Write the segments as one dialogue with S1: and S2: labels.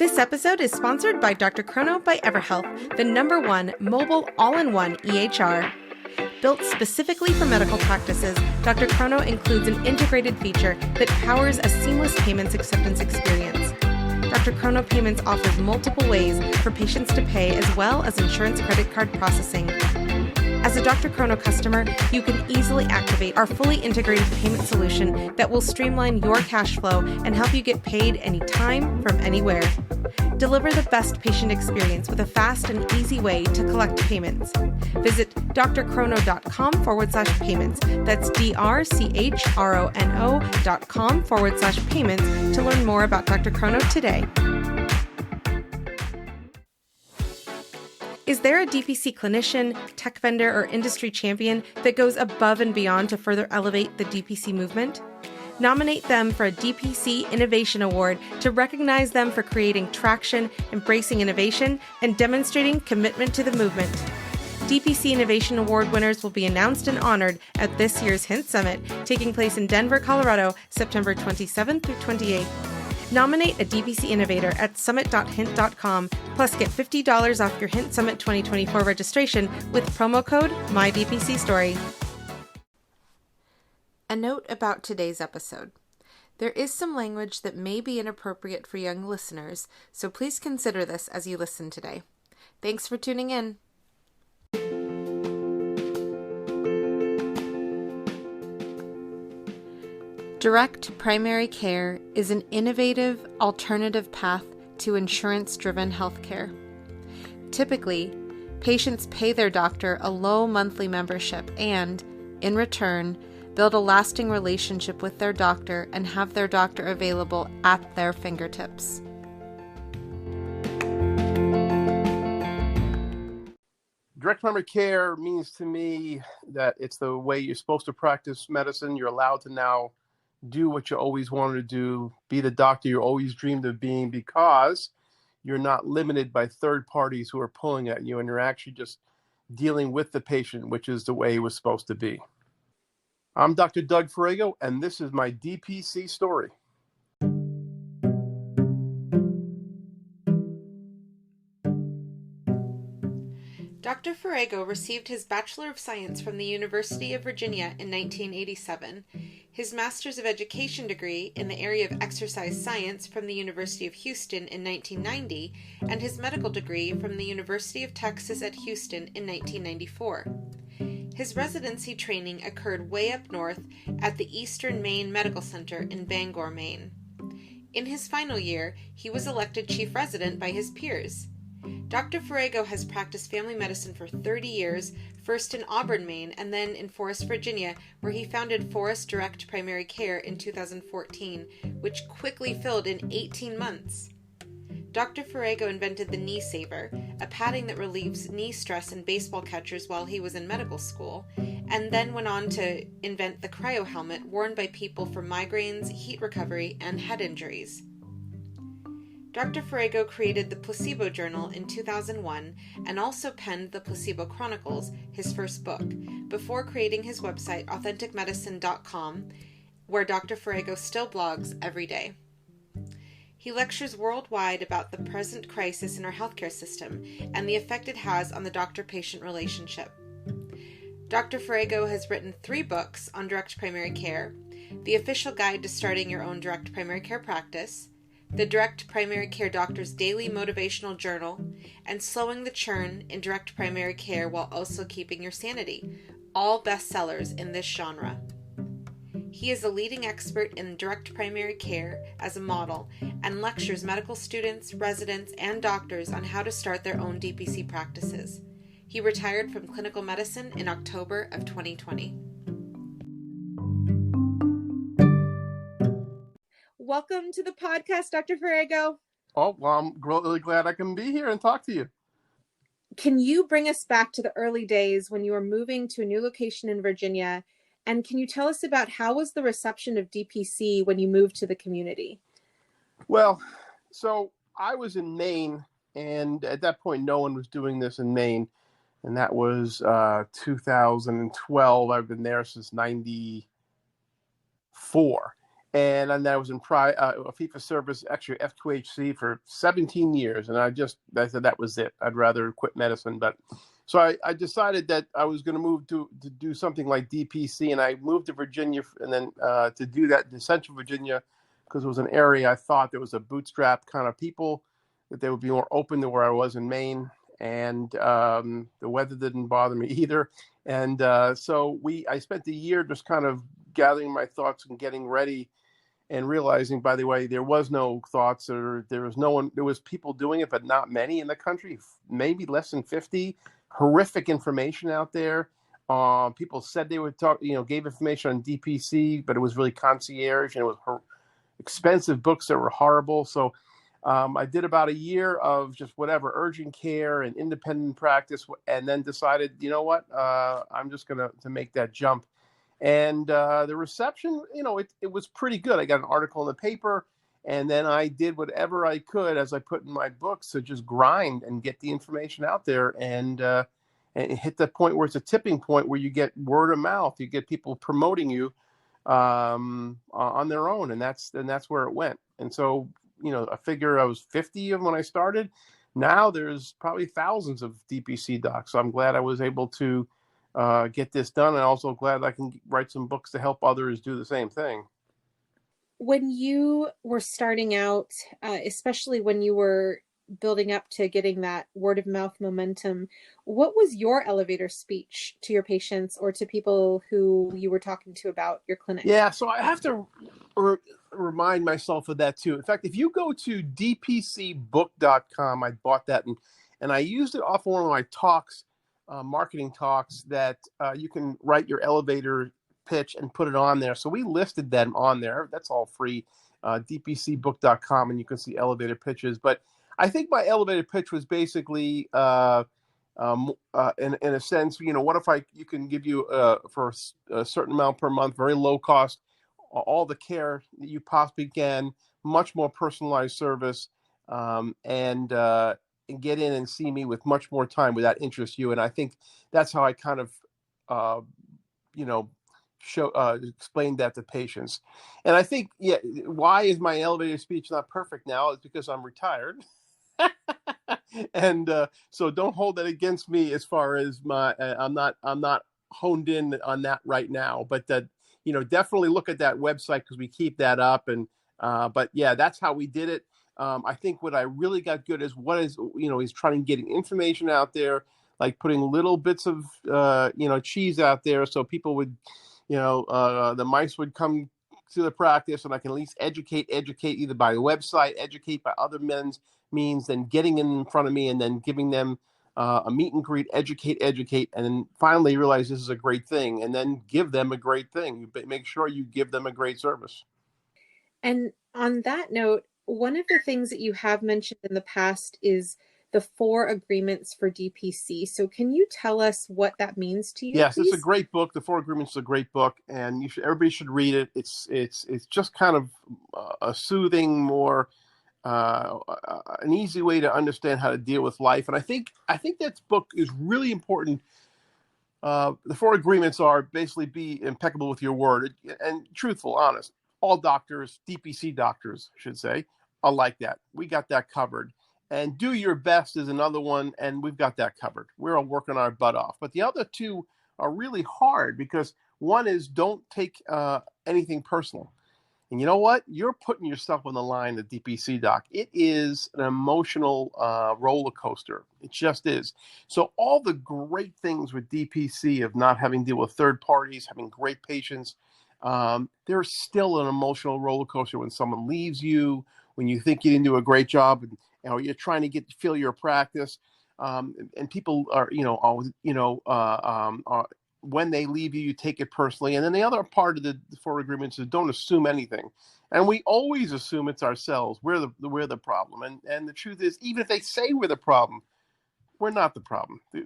S1: This episode is sponsored by Dr. Chrono by EverHealth, the #1 mobile all-in-one EHR. Built specifically for medical practices, Dr. Chrono includes an integrated feature that powers a seamless payments acceptance experience. Dr. Chrono Payments offers multiple ways for patients to pay as well as insurance credit card processing. As a Dr. Chrono customer, you can easily activate our fully integrated payment solution that will streamline your cash flow and help you get paid anytime from anywhere. Deliver the best patient experience with a fast and easy way to collect payments. Visit drchrono.com/payments. That's drchrono.com/payments to learn more about Dr. Chrono today. Is there a DPC clinician, tech vendor, or industry champion that goes above and beyond to further elevate the DPC movement? Nominate them for a DPC Innovation Award to recognize them for creating traction, embracing innovation, and demonstrating commitment to the movement. DPC Innovation Award winners will be announced and honored at this year's Hint Summit, taking place in Denver, Colorado, September 27th through 28th. Nominate a DPC innovator at summit.hint.com, plus get $50 off your Hint Summit 2024 registration with promo code MyDPCStory. A note about today's episode. There is some language that may be inappropriate for young listeners, so please consider this as you listen today. Thanks for tuning in. Direct primary care is an innovative, alternative path to insurance-driven healthcare. Typically, patients pay their doctor a low monthly membership and, in return, build a lasting relationship with their doctor and have their doctor available at their fingertips.
S2: Direct primary care means to me that it's the way you're supposed to practice medicine. You're allowed to now do what you always wanted to do, be the doctor you always dreamed of being, because you're not limited by third parties who are pulling at you, and you're actually just dealing with the patient, which is the way it was supposed to be. I'm Dr. Doug Farrago, and this is my DPC story.
S1: Dr. Farrago received his Bachelor of Science from the University of Virginia in 1987, his Master's of Education degree in the area of exercise science from the University of Houston in 1990, and his medical degree from the University of Texas at Houston in 1994. His residency training occurred way up north at the Eastern Maine Medical Center in Bangor, Maine. In his final year, he was elected chief resident by his peers. Dr. Farrago has practiced family medicine for 30 years, first in Auburn, Maine, and then in Forest, Virginia, where he founded Forest Direct Primary Care in 2014, which quickly filled in 18 months. Dr. Farrago invented the knee saver, a padding that relieves knee stress in baseball catchers while he was in medical school, and then went on to invent the cryo helmet worn by people for migraines, heat recovery, and head injuries. Dr. Farrago created the Placebo Journal in 2001 and also penned the Placebo Chronicles, his first book, before creating his website authenticmedicine.com, where Dr. Farrago still blogs every day. He lectures worldwide about the present crisis in our healthcare system and the effect it has on the doctor-patient relationship. Dr. Farrago has written 3 books on direct primary care: The Official Guide to Starting Your Own Direct Primary Care Practice, The Direct Primary Care Doctor's Daily Motivational Journal, and Slowing the Churn in Direct Primary Care While Also Keeping Your Sanity, all bestsellers in this genre. He is a leading expert in direct primary care as a model and lectures medical students, residents, and doctors on how to start their own DPC practices. He retired from clinical medicine in October of 2020. Welcome to the podcast, Dr. Farrago.
S2: Oh, well, I'm really glad I can be here and talk to you.
S1: Can you bring us back to the early days when you were moving to a new location in Virginia? And can you tell us about how was the reception of DPC when you moved to the community?
S2: Well, so I was in Maine, and at that point, no one was doing this in Maine. And that was 2012. I've been there since 94. and then I was in a fee for service, actually F2HC for 17 years, and I said that was it. I'd rather quit medicine, but so I decided that I was going to move to do something like DPC, and I moved to Virginia, and then to do that in Central Virginia, because it was an area I thought there was a bootstrap kind of people, that they would be more open to where I was in Maine, and the weather didn't bother me either, and so I spent a year just kind of gathering my thoughts and getting ready, and realizing, by the way, there was no thoughts, or there was no one. There was people doing it, but not many in the country, maybe less than 50. Horrific information out there. People said they would talk, gave information on DPC, but it was really concierge, and it was expensive books that were horrible. So I did about a year of just whatever, urgent care and independent practice, and then decided, you know what, I'm just going to make that jump. And the reception, it was pretty good. I got an article in the paper, and then I did whatever I could, as I put in my books, to just grind and get the information out there, and hit the point where it's a tipping point where you get word of mouth. You get people promoting you on their own, and that's where it went. And so, I figure I was 50 of when I started. Now there's probably thousands of DPC docs. So I'm glad I was able to get this done, and also glad I can write some books to help others do the same thing.
S1: When you were starting out, especially when you were building up to getting that word of mouth momentum, what was your elevator speech to your patients or to people who you were talking to about your clinic?
S2: Yeah, so I have to remind myself of that too. In fact, if you go to dpcbook.com, I bought that, and I used it off one of my talks, marketing talks, that you can write your elevator pitch and put it on there. So we listed them on there. That's all free, dpcbook.com, and you can see elevator pitches. But I think my elevator pitch was basically, in a sense, what if you can give you for a certain amount per month, very low cost, all the care that you possibly can, much more personalized service, and get in and see me with much more time without interest you. And I think that's how I kind of, explained that to patients. And I think, why is my elevator speech not perfect now? It's because I'm retired. And so don't hold that against me, as far as I'm not honed in on that right now, but that, definitely look at that website, because we keep that up. And but yeah, that's how we did it. I think what I really got good is he's trying to get information out there, like putting little bits of cheese out there, so people would, the mice would come to the practice, and I can at least educate either by website, educate by other means, then getting in front of me, and then giving them a meet and greet, educate, and then finally realize this is a great thing, and then give them a great thing. Make sure you give them a great service.
S1: And on that note, one of the things that you have mentioned in the past is the 4 agreements for DPC. So can you tell us what that means to you?
S2: Yes,
S1: please?
S2: It's a great book. The 4 Agreements is a great book, and everybody should read it. It's just kind of a soothing, more an easy way to understand how to deal with life. And I think that book is really important. The 4 agreements are basically be impeccable with your word and truthful, honest. All doctors, DPC doctors, I should say, are like that. We got that covered. And do your best is another one, and we've got that covered. We're all working our butt off. But the other 2 are really hard, because one is don't take anything personal. And you know what? You're putting yourself on the line, the DPC doc. It is an emotional roller coaster. It just is. So all the great things with DPC, of not having to deal with third parties, having great patients, there's still an emotional roller coaster when someone leaves you, when you think you didn't do a great job, and you're trying to fill your practice, and people are, when they leave you, you take it personally. And then the other part of the 4 agreements is don't assume anything. And we always assume it's ourselves. We're the problem. And the truth is, even if they say we're the problem, we're not the problem. The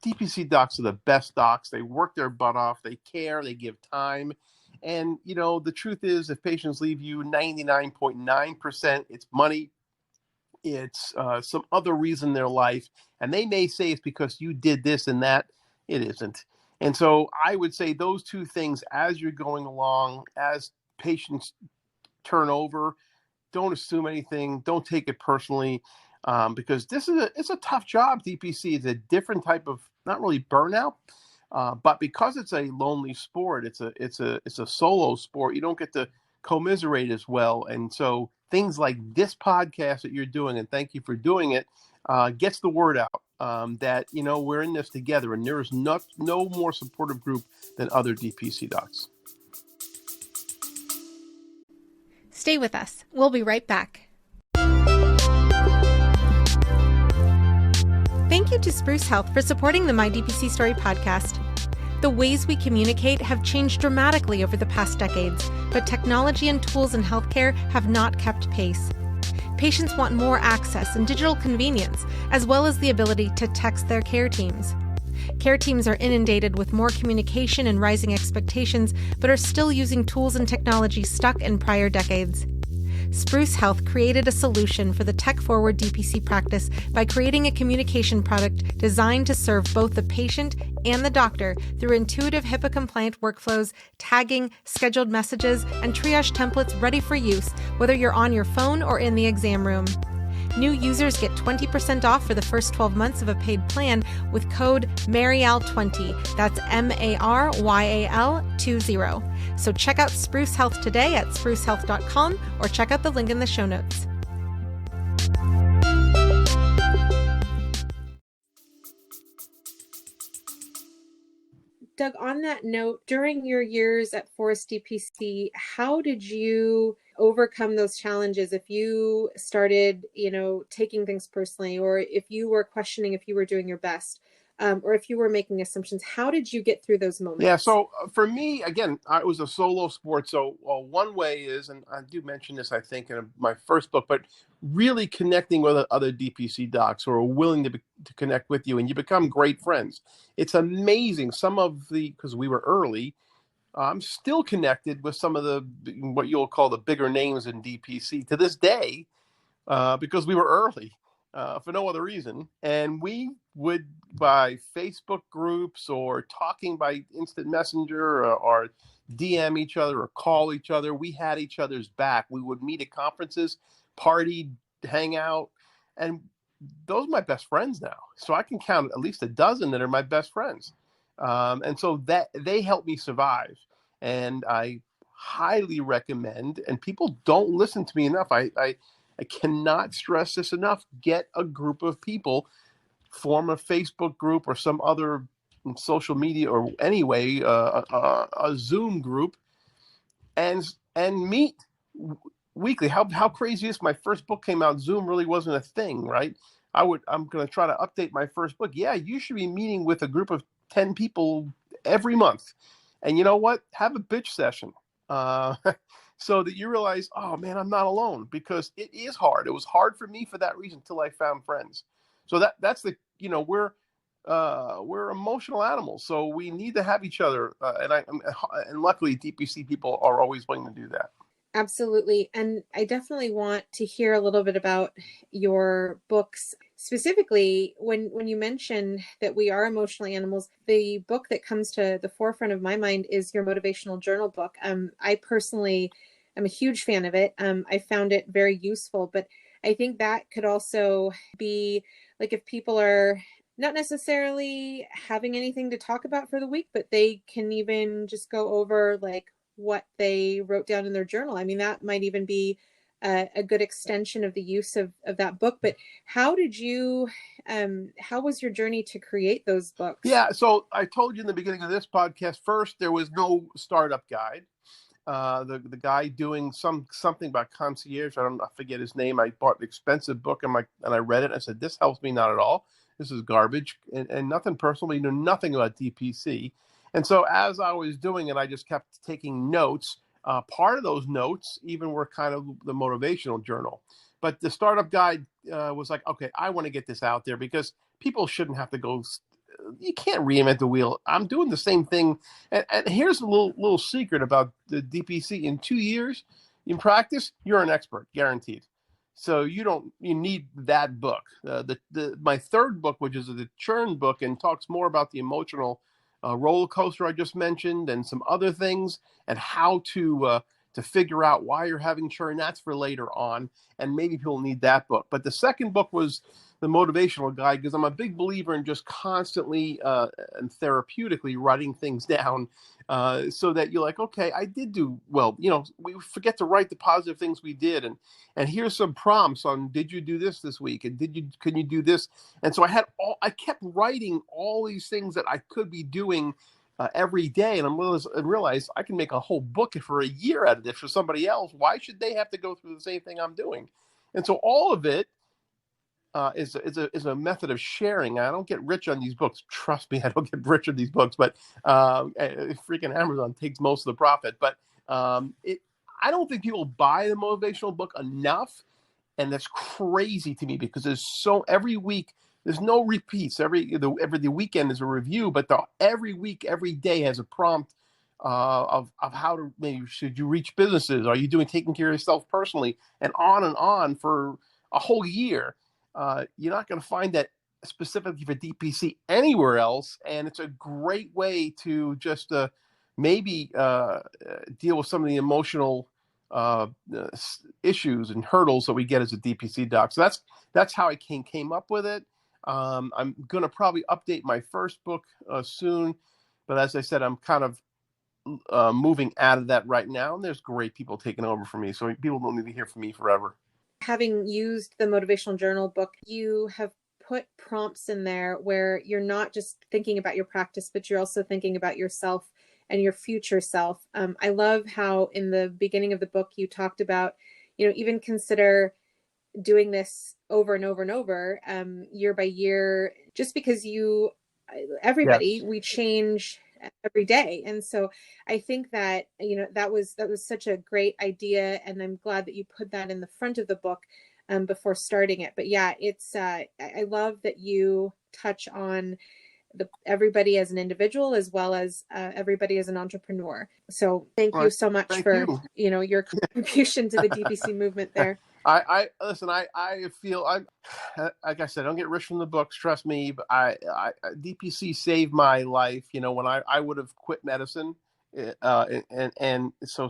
S2: DPC docs are the best docs. They work their butt off. They care. They give time. And, the truth is, if patients leave you, 99.9%, it's money. It's some other reason in their life. And they may say it's because you did this and that. It isn't. And so I would say those 2 things, as you're going along, as patients turn over. Don't assume anything. Don't take it personally, because it's a tough job. DPC is a different type of, not really burnout, but because it's a lonely sport, it's a solo sport. You don't get to commiserate as well, and so things like this podcast that you're doing, and thank you for doing it, gets the word out, that we're in this together, and there is no more supportive group than other DPC docs.
S1: Stay with us. We'll be right back. Thank you to Spruce Health for supporting the My DPC Story podcast. The ways we communicate have changed dramatically over the past decades, but technology and tools in healthcare have not kept pace. Patients want more access and digital convenience, as well as the ability to text their care teams. Care teams are inundated with more communication and rising expectations, but are still using tools and technology stuck in prior decades. Spruce Health created a solution for the tech-forward DPC practice by creating a communication product designed to serve both the patient and the doctor through intuitive HIPAA-compliant workflows, tagging, scheduled messages, and triage templates ready for use, whether you're on your phone or in the exam room. New users get 20% off for the first 12 months of a paid plan with code MARYAL20. That's MARYAL20. So check out Spruce Health today at sprucehealth.com or check out the link in the show notes. Doug, on that note, during your years at Forest DPC, how did you overcome those challenges if you started, taking things personally, or if you were questioning if you were doing your best, or if you were making assumptions? How did you get through those moments?
S2: Yeah, so for me, again, it was a solo sport. So one way is, and I do mention this, I think, in my first book, but really connecting with other DPC docs who are willing to connect with you, and you become great friends. It's amazing. Because we were early, I'm still connected with some of what you'll call the bigger names in DPC to this day, because we were early, for no other reason. And we would, by Facebook groups or talking by instant messenger, or DM each other or call each other, we had each other's back. We would meet at conferences, party, hang out, and those are my best friends now. So I can count at least a dozen that are my best friends. And so that they helped me survive. And I highly recommend, and people don't listen to me enough. I cannot stress this enough. Get a group of people, form a Facebook group or some other social media, or anyway, a Zoom group, and meet weekly. How crazy is my first book came out? Zoom really wasn't a thing, right? I'm going to try to update my first book. Yeah, you should be meeting with a group of 10 people every month. And you know what? Have a bitch session, so that you realize, oh man, I'm not alone, because it is hard. It was hard for me for that reason until I found friends. So that's we're emotional animals, so we need to have each other. And luckily DPC people are always willing to do that.
S1: Absolutely. And I definitely want to hear a little bit about your books. Specifically, when you mention that we are emotional animals, the book that comes to the forefront of my mind is your motivational journal book. I personally am a huge fan of it. I found it very useful, but I think that could also be like, if people are not necessarily having anything to talk about for the week, but they can even just go over like what they wrote down in their journal. I mean, that might even be a good extension of the use of that book. But how was your journey to create those books?
S2: Yeah, so I told you in the beginning of this podcast, first, there was no startup guide. The guy doing something about concierge, I forget his name. I bought an expensive book and I read it and I said, this helps me not at all. This is garbage, and nothing personal. He knew nothing about DPC. And so as I was doing it, I just kept taking notes. Part of those notes even were kind of the motivational journal. But the startup guide was like, okay, I want to get this out there because people shouldn't have to go. You can't reinvent the wheel. I'm doing the same thing. And here's a little secret about the DPC. In 2 years in practice, you're an expert, guaranteed. So you need that book. My third book, which is the churn book, and talks more about the emotional roller coaster I just mentioned and some other things, and how to to figure out why you're having churn. That's for later on, and maybe people need that book. But the second book was the motivational guide, because I'm a big believer in just constantly and therapeutically writing things down, so that you're like, okay, I did do well. We forget to write the positive things we did, and here's some prompts on, did you do this week, and can you do this? And so I kept writing all these things that I could be doing every day, and I realized I can make a whole book for a year out of this for somebody else. Why should they have to go through the same thing I'm doing? And so all of it is a method of sharing. I don't get rich on these books. Trust me, I don't get rich on these books. But freaking Amazon takes most of the profit. But I don't think people buy the motivational book enough, and that's crazy to me, because every week there's no repeats. Every weekend is a review, but every week, every day has a prompt of how to, maybe should you reach businesses? Are you taking care of yourself personally? And on for a whole year. You're not going to find that specifically for DPC anywhere else, and it's a great way to just maybe deal with some of the emotional issues and hurdles that we get as a DPC doc. So that's how I came up with it. I'm going to probably update my first book soon, but as I said, I'm kind of moving out of that right now, and there's great people taking over for me, so people don't need to hear from me forever.
S1: Having used the motivational journal book, you have put prompts in there where you're not just thinking about your practice, but you're also thinking about yourself and your future self. I love how in the beginning of the book, you talked about, even consider doing this over and over and over, year by year, just because everybody,
S2: Yes.
S1: we change every day. And so I think that, that was such a great idea. And I'm glad that you put that in the front of the book before starting it. But yeah, it's, I love that you touch on everybody as an individual, as well as everybody as an entrepreneur. So thank you so much for, your contribution to the DPC movement there.
S2: I listen. I feel I'm, like I said, I don't get rich from the books. Trust me, but DPC saved my life. When I would have quit medicine, and so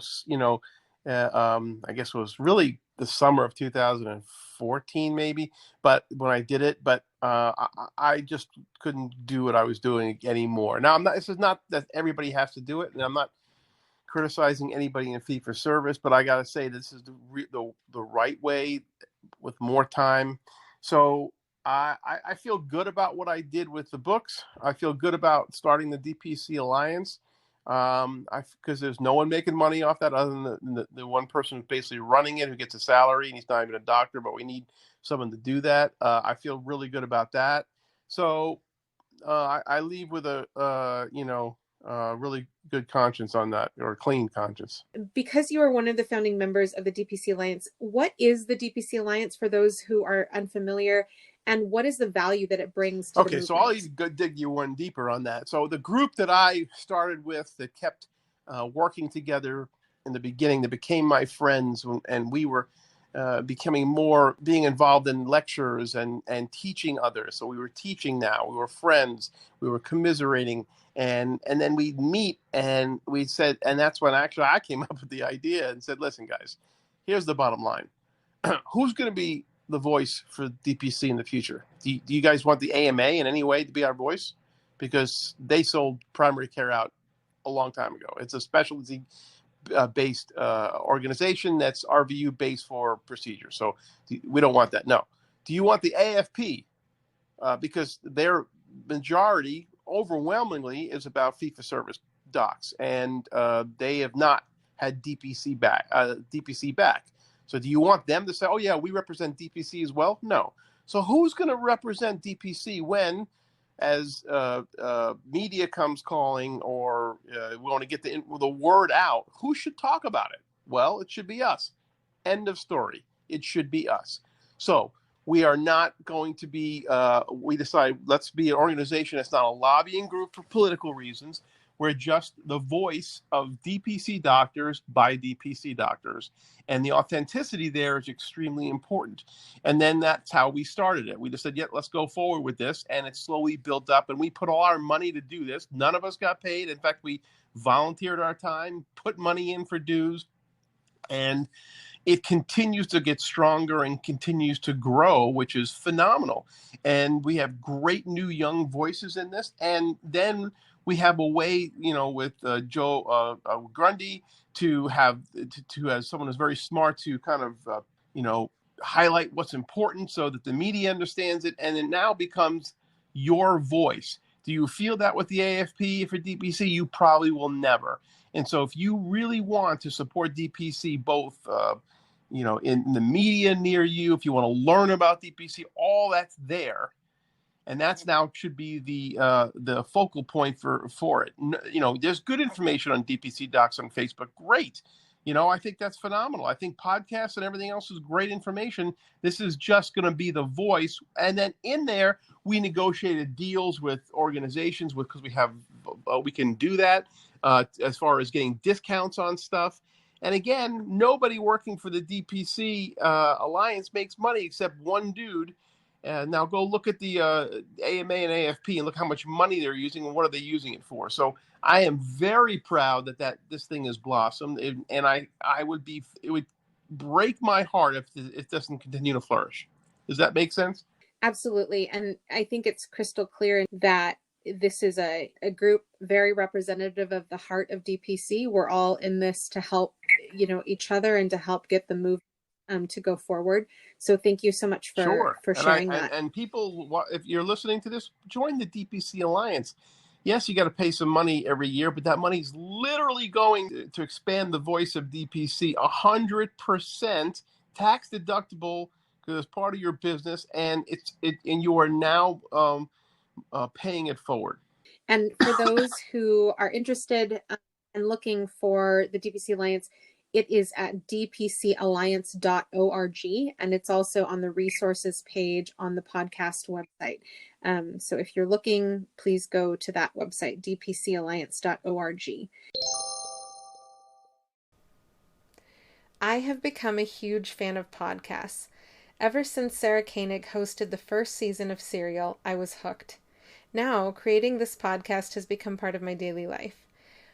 S2: I guess it was really the summer of 2014, maybe. But when I did it, I just couldn't do what I was doing anymore. Now this is not that everybody has to do it, and I'm not criticizing anybody in fee for service, but I got to say this is the right way with more time. So I feel good about what I did with the books. I feel good about starting the DPC Alliance, because there's no one making money off that other than the one person who's basically running it, who gets a salary, and he's not even a doctor, but we need someone to do that. I feel really good about that. So I leave with a really good conscience on that, or a clean conscience.
S1: Because you are one of the founding members of the DPC Alliance, what is the DPC Alliance for those who are unfamiliar, and what is the value that it brings to the movement?
S2: So I'll even dig you one deeper on that. So the group that I started with, that kept working together in the beginning, that became my friends, and we were being involved in lectures and teaching others. So we were teaching now, we were friends, we were commiserating, and then we'd meet, and we said, and that's when actually I came up with the idea and said, listen guys, here's the bottom line. Who's going to be the voice for DPC in the future? Do you guys want the AMA in any way to be our voice? Because they sold primary care out a long time ago. It's a specialty based organization that's RVU based for procedures. So we don't want that. No. Do you want the AFP? Because their majority, overwhelmingly, is about fee-for-service docs, and they have not had DPC back. So do you want them to say, oh yeah, we represent DPC as well? No. So who's going to represent DPC when, as media comes calling, or we want to get the word out? Who should talk about it? Well, it should be us. End of story. It should be us. So we are not going to be, we decide, let's be an organization that's not a lobbying group for political reasons. We're just the voice of DPC doctors by DPC doctors. And the authenticity there is extremely important. And then that's how we started it. We just said, yeah, let's go forward with this. And it slowly built up. And we put all our money to do this. None of us got paid. In fact, we volunteered our time, put money in for dues. And it continues to get stronger and continues to grow, which is phenomenal. And we have great new young voices in this. And then we have a way, with Joe Grundy to have someone who's very smart to kind of, highlight what's important so that the media understands it. And it now becomes your voice. Do you feel that with the AFP for DPC? You probably will never. And so if you really want to support DPC, both in the media near you, if you want to learn about DPC, all that's there. And that's now should be the focal point for it. There's good information on DPC Docs on Facebook. Great. I think that's phenomenal. I think podcasts and everything else is great information. This is just going to be the voice. And then in there, we negotiated deals with organizations because we can do that as far as getting discounts on stuff. And again, nobody working for the DPC Alliance makes money except one dude. And now go look at the AMA and AFP and look how much money they're using and what are they using it for. So I am very proud that this thing has blossomed, and it would break my heart if it doesn't continue to flourish. Does that make sense?
S1: Absolutely. And I think it's crystal clear that this is a group very representative of the heart of DPC. We're all in this to help, each other and to help get the movement to go forward. So thank you so much for sharing that.
S2: And people, if you're listening to this, join the DPC Alliance. Yes, you got to pay some money every year, but that money is literally going to expand the voice of DPC 100% tax deductible because it's part of your business, and and you are now paying it forward.
S1: And for those who are interested and looking for the DPC Alliance, it is at dpcalliance.org, and it's also on the resources page on the podcast website. So if you're looking, please go to that website, dpcalliance.org. I have become a huge fan of podcasts. Ever since Sarah Koenig hosted the first season of Serial, I was hooked. Now, creating this podcast has become part of my daily life.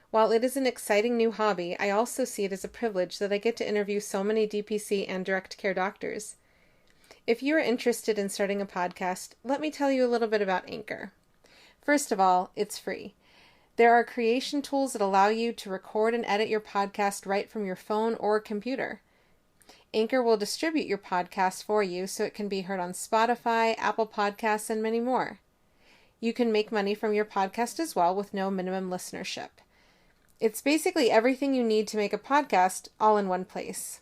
S1: While it is an exciting new hobby, I also see it as a privilege that I get to interview so many DPC and direct care doctors. If you are interested in starting a podcast, let me tell you a little bit about Anchor. First of all, it's free. There are creation tools that allow you to record and edit your podcast right from your phone or computer. Anchor will distribute your podcast for you so it can be heard on Spotify, Apple Podcasts, and many more. You can make money from your podcast as well with no minimum listenership. It's basically everything you need to make a podcast all in one place.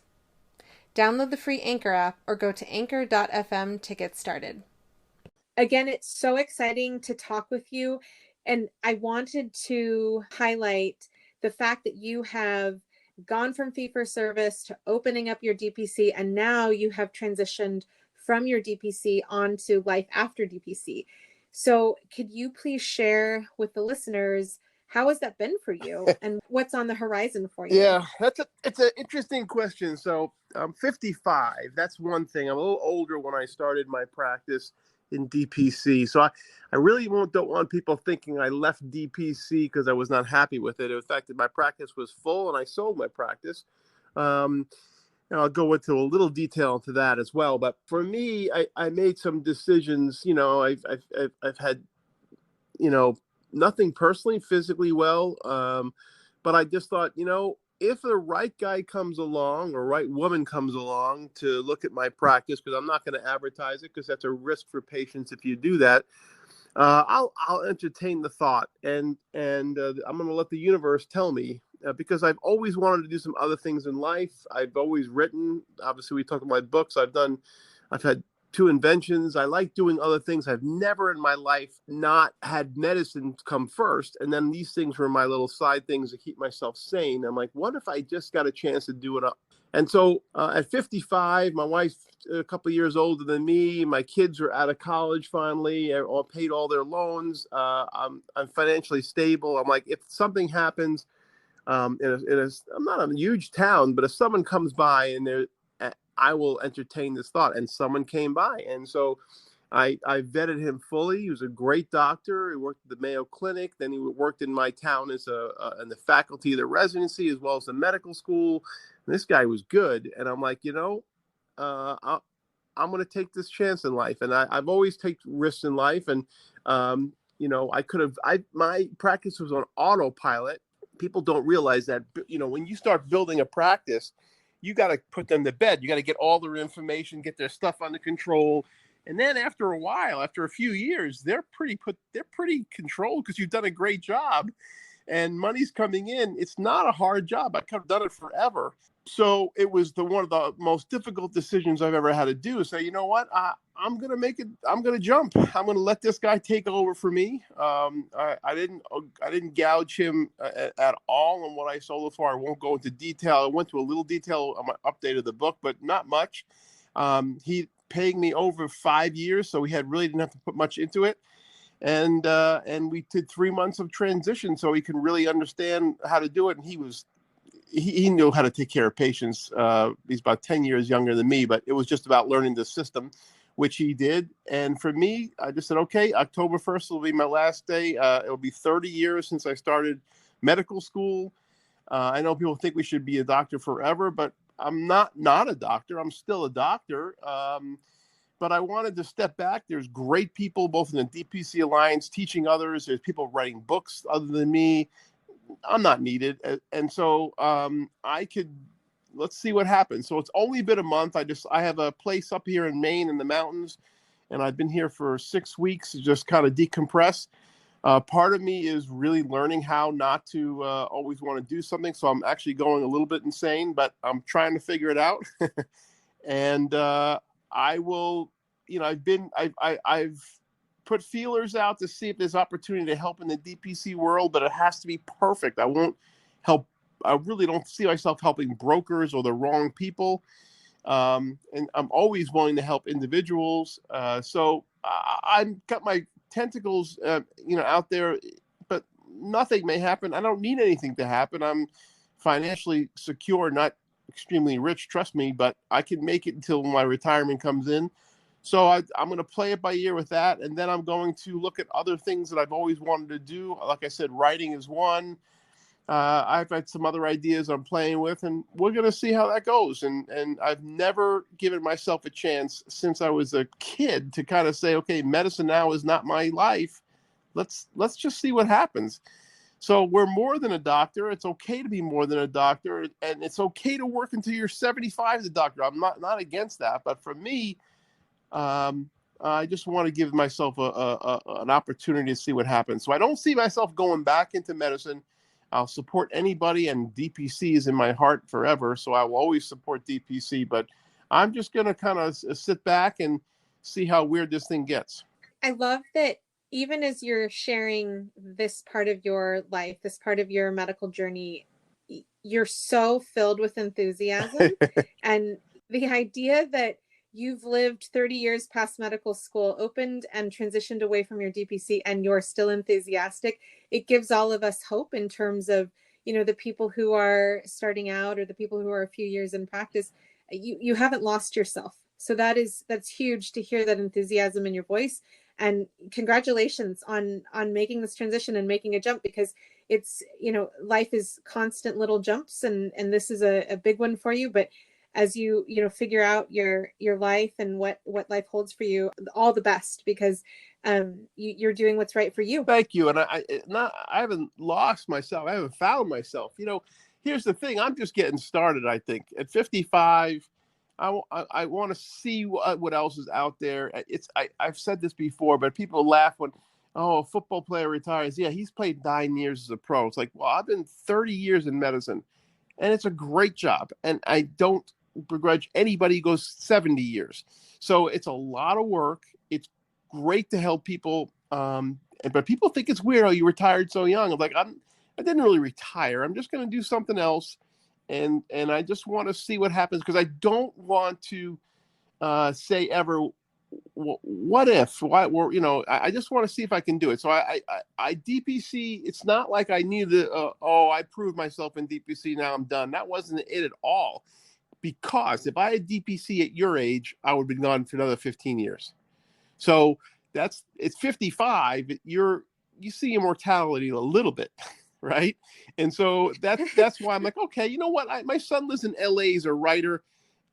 S1: Download the free Anchor app or go to anchor.fm to get started. Again, it's so exciting to talk with you, and I wanted to highlight the fact that you have gone from fee-for-service to opening up your DPC, and now you have transitioned from your DPC onto life after DPC. So could you please share with the listeners, how has that been for you and what's on the horizon for you?
S2: Yeah, it's an interesting question. So I'm 55. That's one thing. I'm a little older when I started my practice in DPC. So I really don't want people thinking I left DPC because I was not happy with it. In fact, my practice was full and I sold my practice. And I'll go into a little detail into that as well. But for me, I made some decisions. I've had, nothing personally, physically well. But I just thought, if the right guy comes along or right woman comes along to look at my practice, because I'm not going to advertise it because that's a risk for patients if you do that, I'll entertain the thought, and I'm going to let the universe tell me, because I've always wanted to do some other things in life. I've always written. Obviously, we talked about my books. I've had 2 inventions. I like doing other things. I've never in my life not had medicine come first. And then these things were my little side things to keep myself sane. I'm like, what if I just got a chance to do it up? And so at 55, my wife's a couple of years older than me. My kids are out of college finally. I paid all their loans. I'm financially stable. I'm like, if something happens, I'm not a huge town, but if someone comes by and I will entertain this thought. And someone came by. And so I vetted him fully. He was a great doctor. He worked at the Mayo Clinic. Then he worked in my town as in the faculty of the residency as well as the medical school. And this guy was good. And I'm like, I'm going to take this chance in life. And I've always taken risks in life. And, my practice was on autopilot. People don't realize that, when you start building a practice, you got to put them to bed. You got to get all their information, get their stuff under control. And then after a while, after a few years, they're pretty controlled because you've done a great job and money's coming in. It's not a hard job. I could have done it forever. So it was one of the most difficult decisions I've ever had to do. Say, you know what? I'm going to make it. I'm going to jump. I'm going to let this guy take over for me. I didn't gouge him at all on what I sold so far. I won't go into detail. I went to a little detail on my update of the book, but not much. He paying me over 5 years, so we really didn't have to put much into it. And we did 3 months of transition so he can really understand how to do it. And he knew how to take care of patients. He's about 10 years younger than me, but it was just about learning the system, which he did. And for me, I just said, okay, October 1st will be my last day. It'll be 30 years since I started medical school. I know people think we should be a doctor forever, but I'm not a doctor. I'm still a doctor. But I wanted to step back. There's great people, both in the DPC Alliance, teaching others. There's people writing books other than me. I'm not needed. And so let's see what happens. So it's only been a month. I have a place up here in Maine in the mountains, and I've been here for 6 weeks to just kind of decompress. Part of me is really learning how not to always want to do something. So I'm actually going a little bit insane, but I'm trying to figure it out. And I will, I've put feelers out to see if there's opportunity to help in the DPC world, but it has to be perfect. I won't help. I really don't see myself helping brokers or the wrong people. And I'm always willing to help individuals. So I've got my tentacles, out there, but nothing may happen. I don't need anything to happen. I'm financially secure, not extremely rich, trust me, but I can make it until my retirement comes in. So I'm going to play it by ear with that. And then I'm going to look at other things that I've always wanted to do. Like I said, writing is one. I've had some other ideas I'm playing with, and we're going to see how that goes. And I've never given myself a chance since I was a kid to kind of say, okay, medicine now is not my life. Let's just see what happens. So we're more than a doctor. It's okay to be more than a doctor, and it's okay to work until you're 75 as a doctor. I'm not against that, but for me, I just want to give myself an opportunity to see what happens. So I don't see myself going back into medicine. I'll support anybody, and DPC is in my heart forever, so I will always support DPC. But I'm just going to kind of sit back and see how weird this thing gets.
S1: I love that even as you're sharing this part of your life, this part of your medical journey, you're so filled with enthusiasm. And the idea that you've lived 30 years past medical school, opened and transitioned away from your DPC, and you're still enthusiastic, it gives all of us hope in terms of, the people who are starting out or the people who are a few years in practice. You haven't lost yourself. So that's huge to hear that enthusiasm in your voice. And congratulations on making this transition and making a jump, because it's, life is constant little jumps, and this is a big one for you. But as you figure out your life and what life holds for you, all the best, because you're doing what's right for you.
S2: Thank you. And I haven't lost myself. I haven't found myself. Here's the thing. I'm just getting started. I think at 55, I want to see what else is out there. I've said this before, but people laugh when, a football player retires. Yeah, he's played 9 years as a pro. It's like, well, I've been 30 years in medicine, and it's a great job. And I don't begrudge anybody who goes 70 years. So it's a lot of work. It's great to help people. But people think it's weird. Oh, you retired so young. I'm like, I didn't really retire. I'm just going to do something else. And I just want to see what happens, because I don't want to say ever, what if, why, I just want to see if I can do it. So I DPC, it's not like I needed I proved myself in DPC, now I'm done. That wasn't it at all. Because if I had DPC at your age, I would have been gone for another 15 years. So it's 55. You see your mortality a little bit, right? And so that's why I'm like, okay, you know what? My son lives in LA. He's a writer.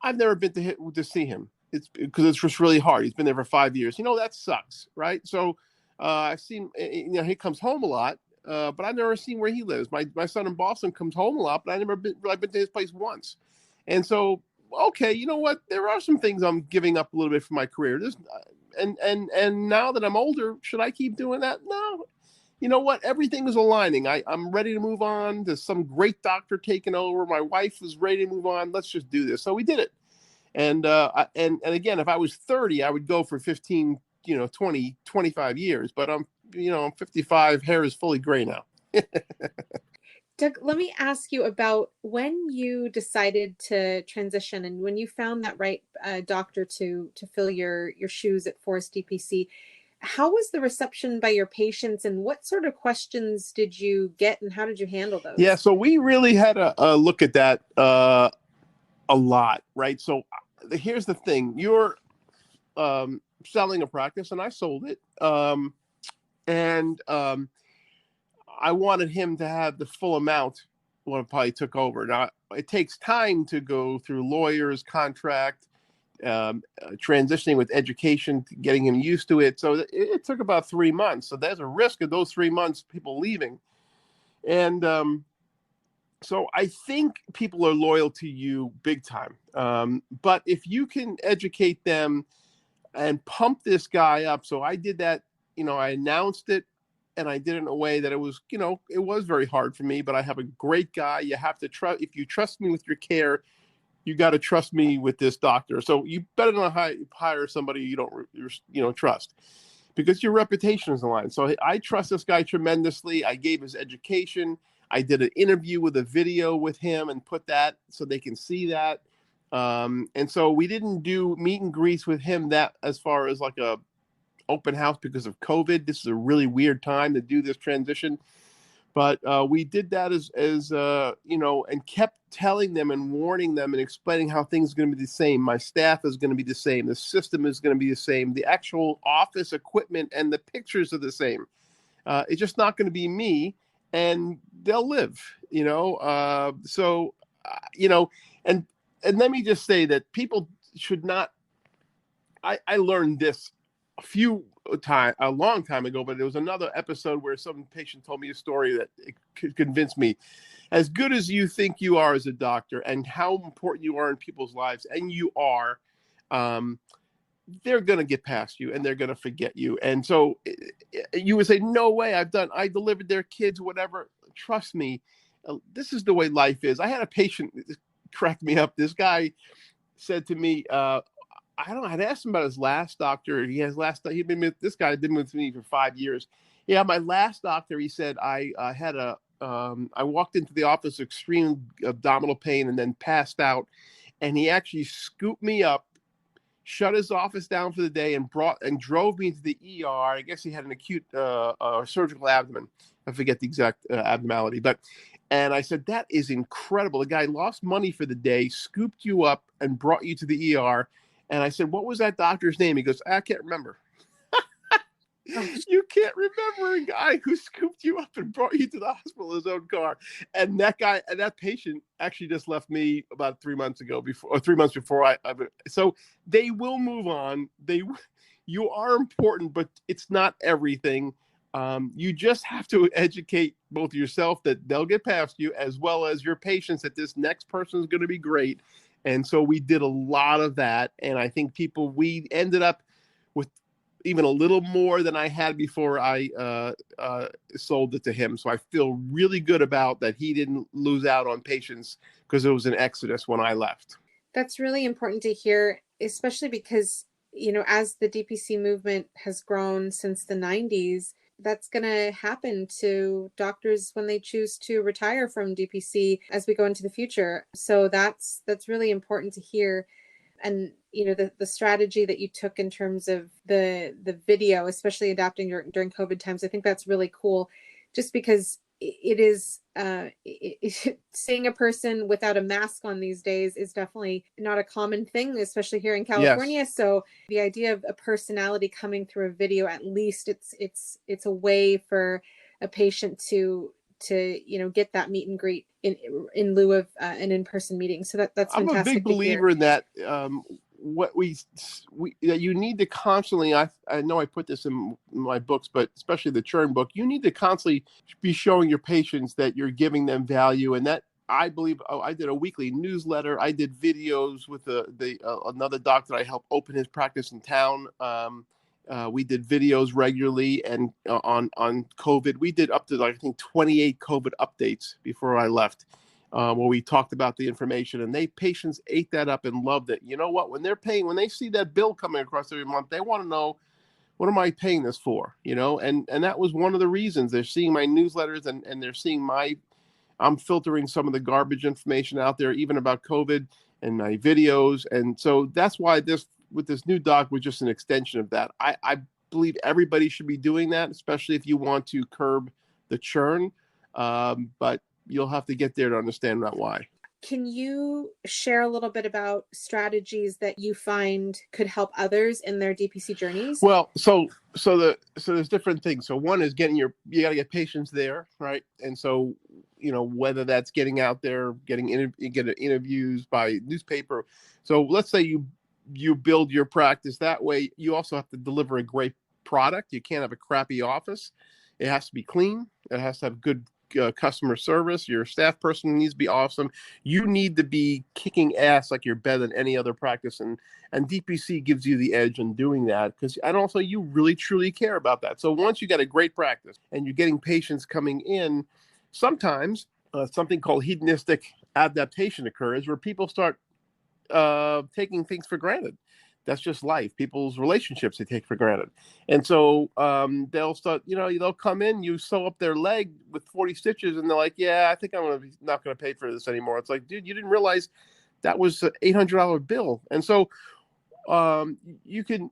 S2: I've never been to see him. It's because it's just really hard. He's been there for 5 years. That sucks, right? So I've seen, he comes home a lot, but I've never seen where he lives. My son in Boston comes home a lot, but I've been to his place once. And so, okay, you know what? There are some things I'm giving up a little bit for my career. And now that I'm older, should I keep doing that? No. You know what? Everything is aligning. I'm ready to move on. There's some great doctor taking over. My wife is ready to move on. Let's just do this. So we did it. And again, if I was 30, I would go for 15, 20, 25 years. But I'm 55. Hair is fully gray now.
S1: Doug, let me ask you about when you decided to transition and when you found that right doctor to fill your shoes at Forest DPC. How was the reception by your patients, and what sort of questions did you get, and how did you handle those?
S2: Yeah, so we really had a look at that a lot, right? So here's the thing: you're selling a practice, and I sold it, and I wanted him to have the full amount when I probably took over. Now, it takes time to go through lawyers, contract, transitioning with education, getting him used to it. So it took about 3 months. So there's a risk of those 3 months, people leaving. And so I think people are loyal to you big time. But if you can educate them and pump this guy up. So I did that, I announced it, and I did it in a way that it was very hard for me, but I have a great guy. You have to trust, if you trust me with your care, you got to trust me with this doctor. So you better not hire somebody you don't trust, because your reputation is on the line. So I trust this guy tremendously. I gave his education. I did an interview with a video with him and put that so they can see that. And so we didn't do meet and greets with him that as far as like a open house because of COVID. This is a really weird time to do this transition. But we did that as and kept telling them and warning them and explaining how things are going to be the same. My staff is going to be the same. The system is going to be the same. The actual office equipment and the pictures are the same. It's just not going to be me, and they'll live. And let me just say that people should not. I learned this a long time ago, but there was another episode where some patient told me a story that it could convince me. As good as you think you are as a doctor and how important you are in people's lives, and you are, they're going to get past you and they're going to forget you. And so you would say, no way, I delivered their kids, whatever. Trust me, this is the way life is. I had a patient crack me up. This guy said to me, I'd asked him about his last doctor. He'd been with this guy, had been with me for 5 years. Yeah, my last doctor, he said, I walked into the office, extreme abdominal pain, and then passed out. And he actually scooped me up, shut his office down for the day, and drove me to the ER. I guess he had an acute surgical abdomen. I forget the exact abnormality, and I said, that is incredible. The guy lost money for the day, scooped you up, and brought you to the ER. And I said, what was that doctor's name? He goes, I can't remember. You can't remember a guy who scooped you up and brought you to the hospital in his own car. And that patient actually just left me about 3 months before so they will move on. You are important, but it's not everything. You just have to educate both yourself that they'll get past you, as well as your patients that this next person is going to be great. And so we did a lot of that. And I think we ended up with even a little more than I had before I sold it to him. So I feel really good about that. He didn't lose out on patients because it was an exodus when I left.
S1: That's really important to hear, especially because, as the DPC movement has grown since the 90s, that's going to happen to doctors when they choose to retire from DPC as we go into the future. So that's really important to hear. And the strategy that you took in terms of the video, especially adapting during COVID times, I think that's really cool, just because it is seeing a person without a mask on these days is definitely not a common thing, especially here in California.
S2: Yes.
S1: So the idea of a personality coming through a video, at least it's a way for a patient to get that meet and greet in lieu of an in-person meeting. So that's
S2: I'm a big
S1: fantastic to hear.
S2: believer in that. What we that you need to constantly. I know I put this in my books, but especially the churn book, you need to constantly be showing your patients that you're giving them value, and that I believe. Oh, I did a weekly newsletter. I did videos with another doctor I helped open his practice in town. We did videos regularly, and on COVID, we did up to like, I think 28 COVID updates before I left. Where we talked about the information, and patients ate that up and loved it. You know what? When they see that bill coming across every month, they want to know, what am I paying this for? And that was one of the reasons. They're seeing my newsletters, and they're seeing I'm filtering some of the garbage information out there, even about COVID, and my videos. And so that's why this new doc was just an extension of that. I believe everybody should be doing that, especially if you want to curb the churn. But you'll have to get there to understand that why.
S1: Can you share a little bit about strategies that you find could help others in their DPC journeys?
S2: Well, so there's different things. So one is you got to get patients there, right? And so, whether that's getting out there, get interviews by newspaper. So let's say you build your practice that way. You also have to deliver a great product. You can't have a crappy office. It has to be clean. It has to have good customer service. Your staff person needs to be awesome. You need to be kicking ass like you're better than any other practice, and DPC gives you the edge in doing that, and also you really truly care about that. So once you got a great practice and you're getting patients coming in, sometimes something called hedonistic adaptation occurs, where people start taking things for granted. That's just life. People's relationships they take for granted. And so they'll start, they'll come in, you sew up their leg with 40 stitches, and they're like, yeah, I think I'm not going to pay for this anymore. It's like, dude, you didn't realize that was an $800 bill. And so you can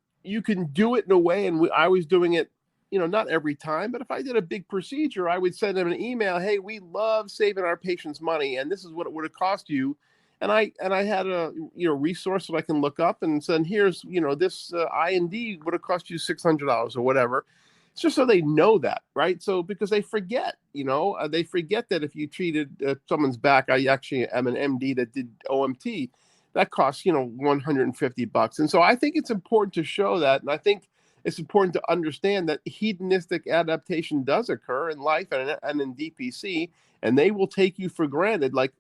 S2: do it in a way, and I was doing it, not every time, but if I did a big procedure, I would send them an email, hey, we love saving our patients money, and this is what it would have cost you. And I had a resource that I can look up and said, here's this I&D would have cost you $600 or whatever. It's just so they know that, right? So because they forget, they forget that if you treated someone's back, I actually am an MD that did OMT, that costs $150. And so I think it's important to show that, and I think it's important to understand that hedonistic adaptation does occur in life and in DPC, and they will take you for granted, like,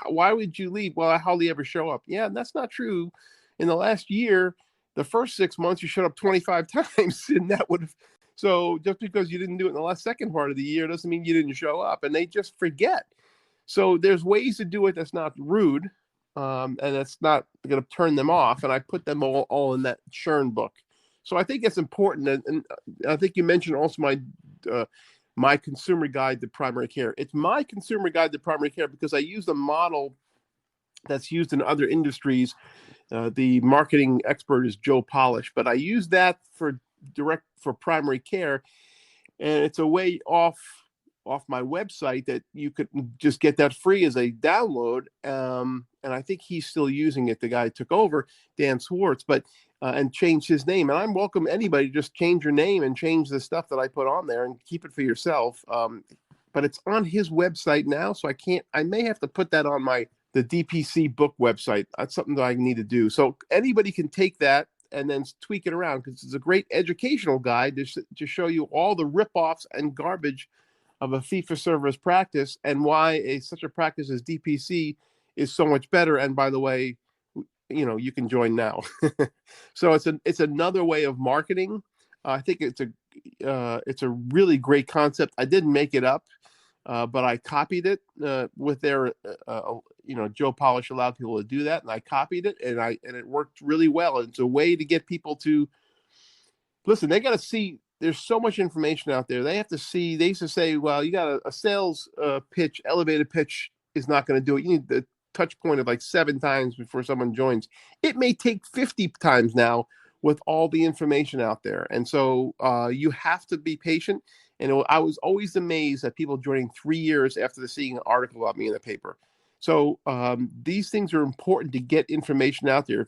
S2: why would you leave? Well, I hardly ever show up. Yeah, and that's not true. In the last year, the first 6 months, you showed up 25 times, and that would have. So just because you didn't do it in the second part of the year doesn't mean you didn't show up, and they just forget. So there's ways to do it that's not rude, and that's not going to turn them off. And I put them all in that churn book. So I think it's important, and I think you mentioned also my consumer guide to primary care. It's my consumer guide to primary care because I use a model that's used in other industries. The marketing expert is Joe Polish, but I use that for primary care, and it's a way off my website that you could just get that free as a download. And I think he's still using it. The guy took over, Dan Swartz, and changed his name. And I'm welcome anybody to just change your name and change the stuff that I put on there and keep it for yourself. But it's on his website now, so I may have to put that on the DPC book website. That's something that I need to do. So anybody can take that and then tweak it around, because it's a great educational guide to show you all the ripoffs and garbage of a fee-for-service practice, and why such a practice as DPC is so much better. And by the way, you can join now. So it's another way of marketing. I think it's a really great concept. I didn't make it up, but I copied it with their Joe Polish allowed people to do that, and I copied it, and it worked really well. It's a way to get people to listen. They got to see. There's so much information out there. They have to see. They used to say, well, you got a sales pitch, elevated pitch is not going to do it. You need the touch point of like 7 times before someone joins. It may take 50 times now with all the information out there. And so you have to be patient. And I was always amazed at people joining 3 years after seeing an article about me in the paper. So these things are important to get information out there.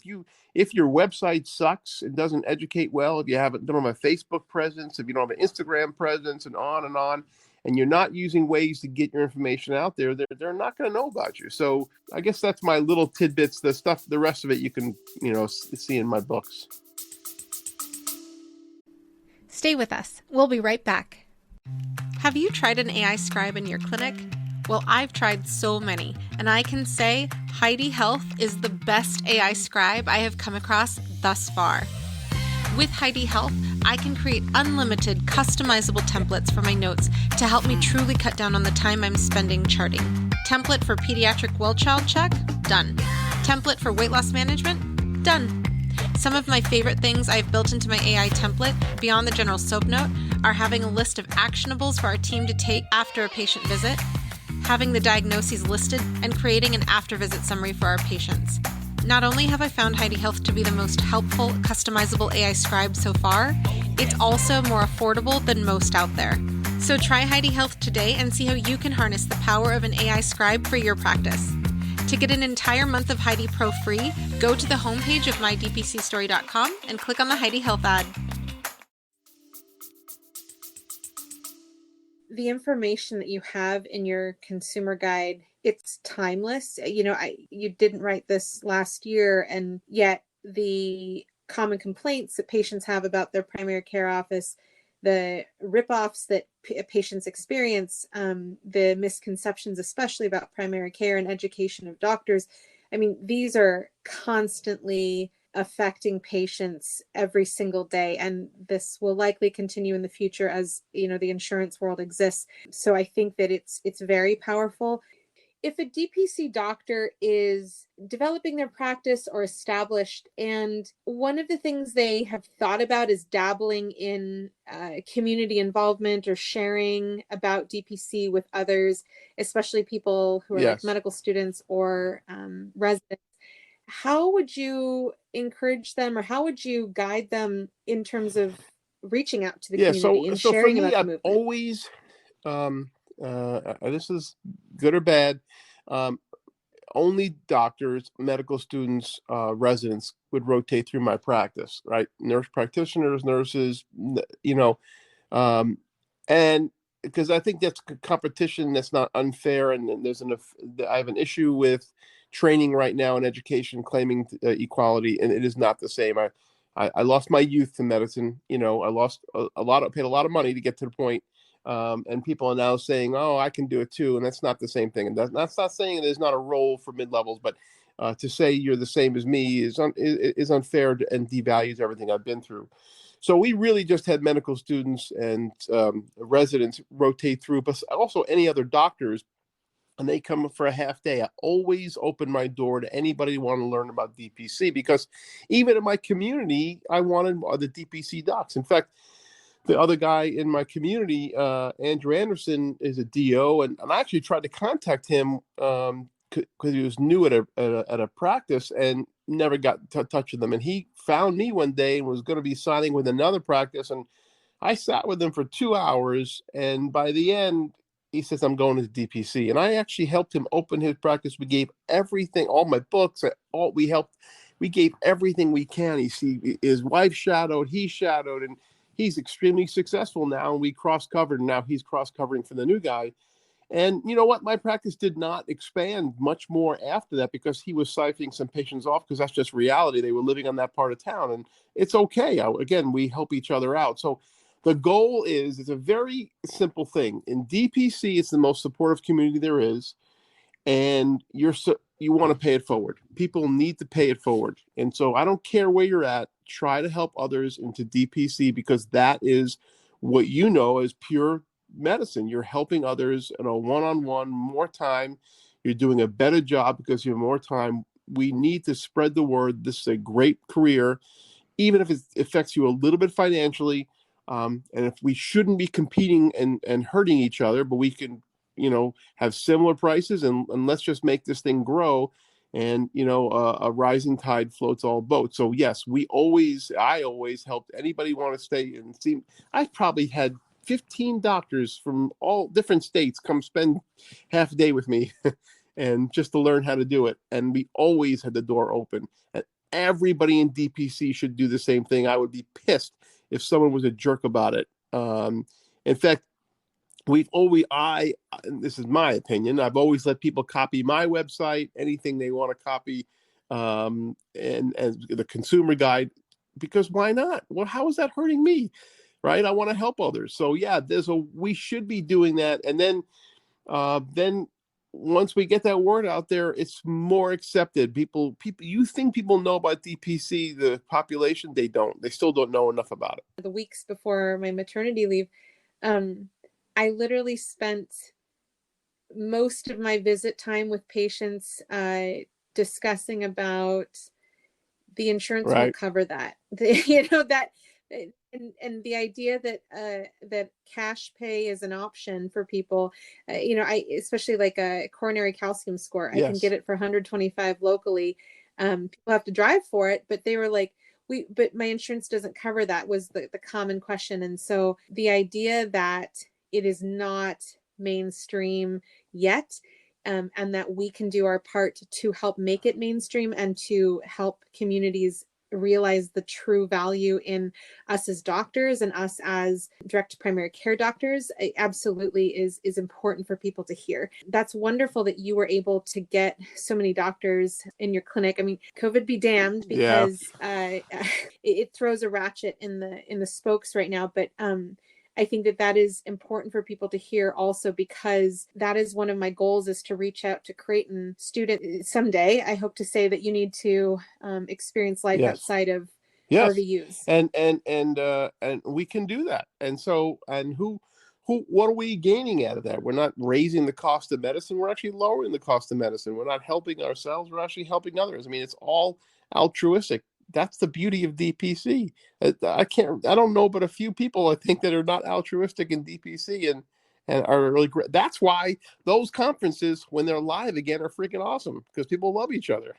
S2: If your website sucks and doesn't educate well, if you don't have a Facebook presence, if you don't have an Instagram presence, and on, and you're not using ways to get your information out there, they're not going to know about you. So I guess that's my little tidbits. The rest of it you can see in my books.
S1: Stay with us. We'll be right back. Have you tried an AI scribe in your clinic? Well, I've tried so many, and I can say Heidi Health is the best AI scribe I have come across thus far. With Heidi Health, I can create unlimited, customizable templates for my notes to help me truly cut down on the time I'm spending charting. Template for pediatric well child check? Done. Template for weight loss management? Done. Some of my favorite things I've built into my AI template, beyond the general soap note, are having a list of actionables for our team to take after a patient visit, having the diagnoses listed, and creating an after-visit summary for our patients. Not only have I found Heidi Health to be the most helpful, customizable AI scribe so far, it's also more affordable than most out there. So try Heidi Health today and see how you can harness the power of an AI scribe for your practice. To get an entire month of Heidi Pro free, go to the homepage of mydpcstory.com and click on the Heidi Health ad. The information that you have in your consumer guide, it's timeless. You didn't write this last year, and yet the common complaints that patients have about their primary care office, the ripoffs that patients experience, the misconceptions, especially about primary care and education of doctors. I mean, these are constantly affecting patients every single day, and this will likely continue in the future as the insurance world exists. So I think that it's very powerful. If a DPC doctor is developing their practice or established, and one of the things they have thought about is dabbling in community involvement or sharing about DPC with others, especially people who are like medical students or residents, how would you encourage them, or how would you guide them in terms of reaching out to the community and sharing about the movement?
S2: For me, I've always, this is good or bad, only doctors, medical students, residents would rotate through my practice, right? Nurse practitioners, nurses, and because I think that's competition that's not unfair, and I have an issue with training right now in education claiming equality, and it is not the same. I lost my youth to medicine. I lost paid a lot of money to get to the point. And people are now saying, "Oh, I can do it too," and that's not the same thing. And that's not saying there's not a role for mid-levels, but to say you're the same as me is unfair and devalues everything I've been through. So we really just had medical students and residents rotate through, but also any other doctors, and they come for a half day. I always open my door to anybody who want to learn about DPC, because even in my community, I wanted the DPC docs. In fact, the other guy in my community, Andrew Anderson, is a DO, and I actually tried to contact him because he was new at a practice and never got touch with them. And he found me one day and was going to be signing with another practice, and I sat with him for 2 hours, and by the end, he says, "I'm going to the DPC." And I actually helped him open his practice. We gave everything, all my books, we gave everything we can. His wife shadowed, he shadowed, and he's extremely successful now. And we cross-covered, and now he's cross-covering for the new guy. And you know what? My practice did not expand much more after that, because he was siphoning some patients off, because that's just reality. They were living on that part of town, and it's okay. Again, we help each other out. So the goal it's a very simple thing. In DPC, it's the most supportive community there is, and you want to pay it forward. People need to pay it forward. And so I don't care where you're at, try to help others into DPC, because that is what is pure medicine. You're helping others in a one-on-one, more time. You're doing a better job because you have more time. We need to spread the word. This is a great career, even if it affects you a little bit financially. And if we shouldn't be competing and hurting each other, but we can, have similar prices, and let's just make this thing grow. And, a rising tide floats all boats. So yes, I always helped anybody want to stay and see. I've probably had 15 doctors from all different states come spend half a day with me and just to learn how to do it. And we always had the door open. And everybody in DPC should do the same thing. I would be pissed if someone was a jerk about it. In fact, this is my opinion, I've always let people copy my website, anything they want to copy, and the consumer guide, because why not? Well, how is that hurting me? Right? I want to help others. So yeah, we should be doing that. And then once we get that word out there, it's more accepted. People, you think people know about DPC, the population, they don't. They still don't know enough about it.
S1: The weeks before my maternity leave, I literally spent most of my visit time with patients discussing about the insurance
S2: Right.
S1: won't cover that. That and the idea that that cash pay is an option for people. I especially like a coronary calcium score. I can get it for 125 locally. People have to drive for it, but they were like, but my insurance doesn't cover that, was the common question. And so the idea that it is not mainstream yet, and that we can do our part to help make it mainstream and to help communities realize the true value in us as doctors and us as direct primary care doctors, it absolutely is important for people to hear. That's wonderful that you were able to get so many doctors in your clinic. I mean, COVID be damned, because it throws a ratchet in the spokes right now. But I think that is important for people to hear also, because that is one of my goals, is to reach out to Creighton students. Someday, I hope to say that you need to experience life outside of RVUs.
S2: And we can do that. And so, what are we gaining out of that? We're not raising the cost of medicine. We're actually lowering the cost of medicine. We're not helping ourselves. We're actually helping others. I mean, it's all altruistic. That's the beauty of DPC. I don't know but a few people, I think, that are not altruistic in DPC and are really great. That's why those conferences, when they're live again, are freaking awesome, because people love each other.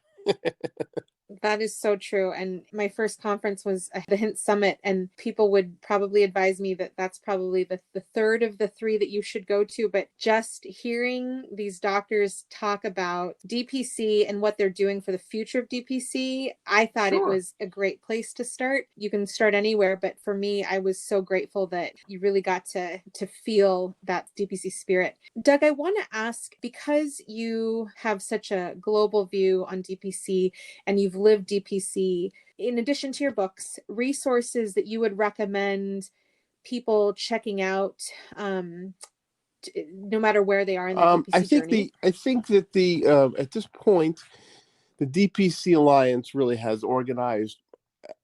S1: That is so true. And my first conference was the Hint Summit, and people would probably advise me that that's probably the third of the three that you should go to. But just hearing these doctors talk about DPC and what they're doing for the future of DPC, I thought it was a great place to start. You can start anywhere, but for me, I was so grateful that you really got to feel that DPC spirit. Doug, I want to ask, because you have such a global view on DPC and you've lived DPC, in addition to your books, resources that you would recommend people checking out, no matter where they are in their DPC journey?
S2: I think that at this point, the DPC Alliance really has organized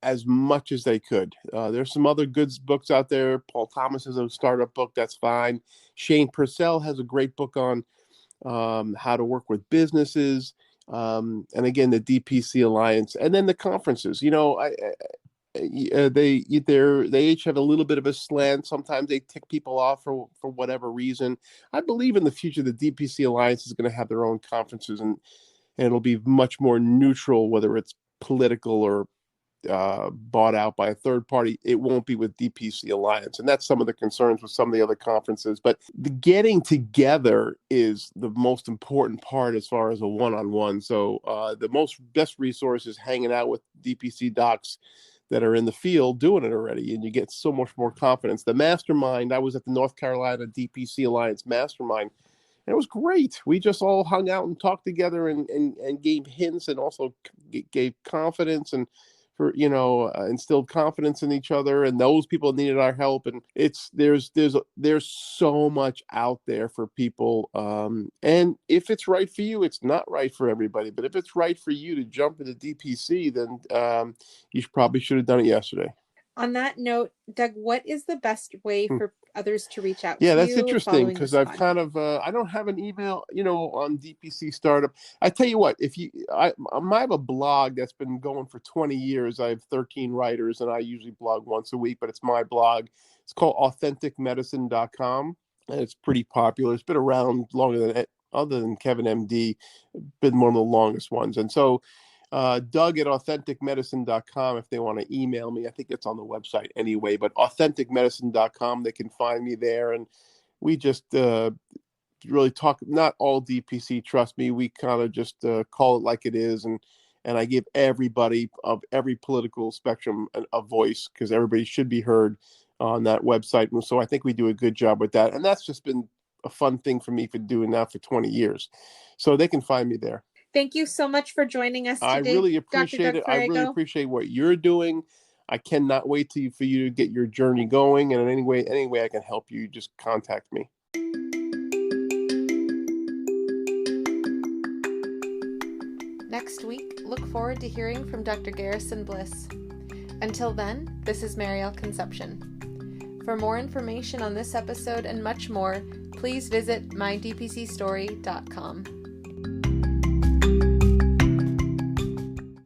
S2: as much as they could. There's some other good books out there. Paul Thomas has a startup book, that's fine. Shane Purcell has a great book on how to work with businesses. And again, the DPC Alliance, and then the conferences. They each have a little bit of a slant. Sometimes they tick people off for whatever reason. I believe in the future the DPC Alliance is going to have their own conferences, and it'll be much more neutral, whether it's political or bought out by a third party. It won't be with DPC Alliance, and that's some of the concerns with some of the other conferences. But the getting together is the most important part as far as a one-on-one. So the best resource is hanging out with DPC docs that are in the field doing it already, and you get so much more confidence. The mastermind, I was at the North Carolina DPC Alliance mastermind, and it was great. We just all hung out and talked together and gave hints, and also gave confidence, and instilled confidence in each other, and those people needed our help. And there's so much out there for people, and if it's right for you, it's not right for everybody, but if it's right for you to jump into DPC, then you probably should have done it yesterday.
S1: On that note, Doug, what is the best way for others to reach out to you?
S2: Yeah, that's interesting, because I've kind of I don't have an email, on DPC Startup. I tell you what, I have a blog that's been going for 20 years. I have 13 writers, and I usually blog once a week, but it's my blog. It's called AuthenticMedicine.com, and it's pretty popular. It's been around longer than, other than Kevin MD, been one of the longest ones. And so Doug at authenticmedicine.com if they want to email me. I think it's on the website anyway, but authenticmedicine.com, they can find me there. And we just really talk, not all DPC, trust me, we kind of just call it like it is. And I give everybody of every political spectrum a voice, because everybody should be heard on that website. And so I think we do a good job with that. And that's just been a fun thing for me for doing that for 20 years. So they can find me there.
S1: Thank you so much for joining us today.
S2: I really appreciate it. I really appreciate what you're doing. I cannot wait for you to get your journey going. And in any way I can help you, just contact me.
S1: Next week, look forward to hearing from Dr. Garrison Bliss. Until then, this is Marielle Conception. For more information on this episode and much more, please visit mydpcstory.com.